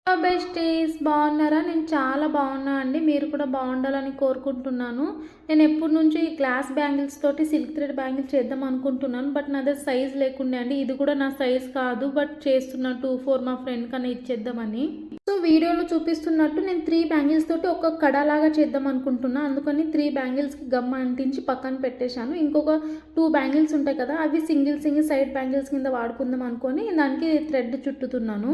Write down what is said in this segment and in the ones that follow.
Hello besties, బాగున్నారా? నేను చాలా బాగున్నా అండి. మీరు కూడా బాగుండాలని కోరుకుంటున్నాను. నేను ఎప్పటి నుంచి ఈ గ్లాస్ బ్యాంగిల్స్ తోటి సిల్క్ థ్రెడ్ బ్యాంగిల్స్ చేద్దాం అనుకుంటున్నాను. బట్ నా దగ్గర సైజ్ లేకుండే అండి. ఇది కూడా నా సైజ్ కాదు, బట్ చేస్తున్నా 2-4 మా ఫ్రెండ్ కన్నా ఇచ్చేద్దామని. సో వీడియోలో చూపిస్తున్నట్టు నేను 3 బ్యాంగిల్స్ తోటి ఒక కడాలాగా చేద్దాం అనుకుంటున్నా. అందుకని 3 బ్యాంగిల్స్కి గమ్ అంటించి పక్కన పెట్టేశాను. ఇంకొక 2 బ్యాంగిల్స్ ఉంటాయి కదా, అవి సింగిల్ సైడ్ బ్యాంగిల్స్ కింద వాడుకుందాం అనుకొని దానికి థ్రెడ్ చుట్టుతున్నాను.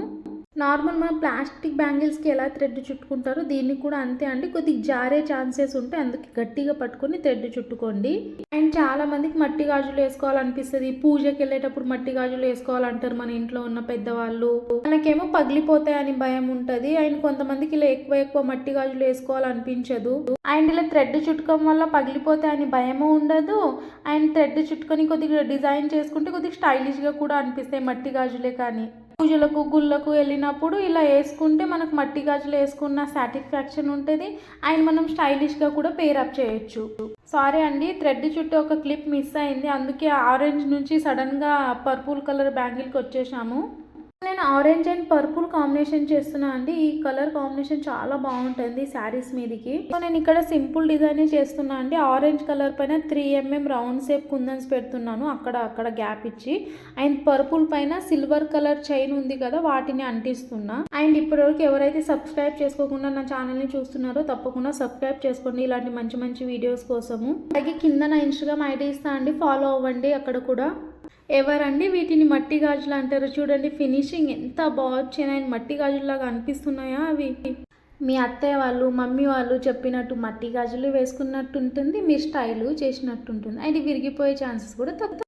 నార్మల్ మన ప్లాస్టిక్ బ్యాంగిల్స్కి ఎలా థ్రెడ్ చుట్టుకుంటారో దీన్ని కూడా అంతే అండి. కొద్దిగా జారే ఛాన్సెస్ ఉంటాయి, అందుకే గట్టిగా పట్టుకొని థ్రెడ్ చుట్టుకోండి. అండ్ చాలా మందికి మట్టి గాజులు వేసుకోవాలనిపిస్తుంది. పూజకి వెళ్ళేటప్పుడు మట్టి గాజులు వేసుకోవాలంటారు మన ఇంట్లో ఉన్న పెద్దవాళ్ళు. మనకేమో పగిలిపోతాయని భయం ఉంటుంది. అండ్ కొంతమందికి ఇలా ఎక్కువ మట్టి గాజులు వేసుకోవాలనిపించదు. అండ్ ఇలా థ్రెడ్ చుట్టుకోవడం వల్ల పగిలిపోతాయని భయము ఉండదు. అండ్ థ్రెడ్ చుట్టుకొని కొద్దిగా డిజైన్ చేసుకుంటే కొద్దిగా స్టైలిష్గా కూడా అనిపిస్తాయి మట్టి గాజులే. కానీ పూజలకు గుళ్ళకు వెళ్ళినప్పుడు ఇలా వేసుకుంటే మనకు మట్టి గాజులు వేసుకున్న సాటిస్ఫాక్షన్ ఉంటుంది. అండ్ మనం స్టైలిష్గా కూడా పేరప్ చేయొచ్చు. సారీ అండి, థ్రెడ్ చుట్టూ ఒక క్లిప్ మిస్ అయింది, అందుకే ఆరెంజ్ నుంచి సడన్గా పర్పుల్ కలర్ బ్యాంగిల్కి వచ్చేసాము. నేను ఆరెంజ్ అండ్ పర్పుల్ కాంబినేషన్ చేస్తున్నా అండి. ఈ కలర్ కాంబినేషన్ చాలా బాగుంటుంది శారీస్ మీదకి. సో నేను ఇక్కడ సింపుల్ డిజైన్ చేస్తున్నా అండి. ఆరెంజ్ కలర్ పైన 3mm రౌండ్ షేప్ కుందన్స్ పెడుతున్నాను, అక్కడ గ్యాప్ ఇచ్చి. అండ్ పర్పుల్ పైన సిల్వర్ కలర్ చైన్ ఉంది కదా, వాటిని అంటిస్తున్నా. అండ్ ఇప్పటివరకు ఎవరైతే సబ్స్క్రైబ్ చేసుకోకుండా నా ఛానల్ని చూస్తున్నారో తప్పకుండా సబ్స్క్రైబ్ చేసుకోండి ఇలాంటి మంచి వీడియోస్ కోసము. అలాగే కింద నా ఇన్స్టాగ్రామ్ ఐడి ఇస్తా అండి, ఫాలో అవ్వండి. అక్కడ కూడా ఎవరండి వీటిని మట్టి గాజులు అంటారు. చూడండి ఫినిషింగ్ ఎంత బాగా వచ్చాయి. మట్టి గాజుల్లాగా అనిపిస్తున్నాయా అవి? మీ అత్తయ్య వాళ్ళు మమ్మీ వాళ్ళు చెప్పినట్టు మట్టి గాజులు వేసుకున్నట్టు ఉంటుంది, మీ స్టైలు చేసినట్టు ఉంటుంది. అది విరిగిపోయే ఛాన్సెస్ కూడా తక్కువ.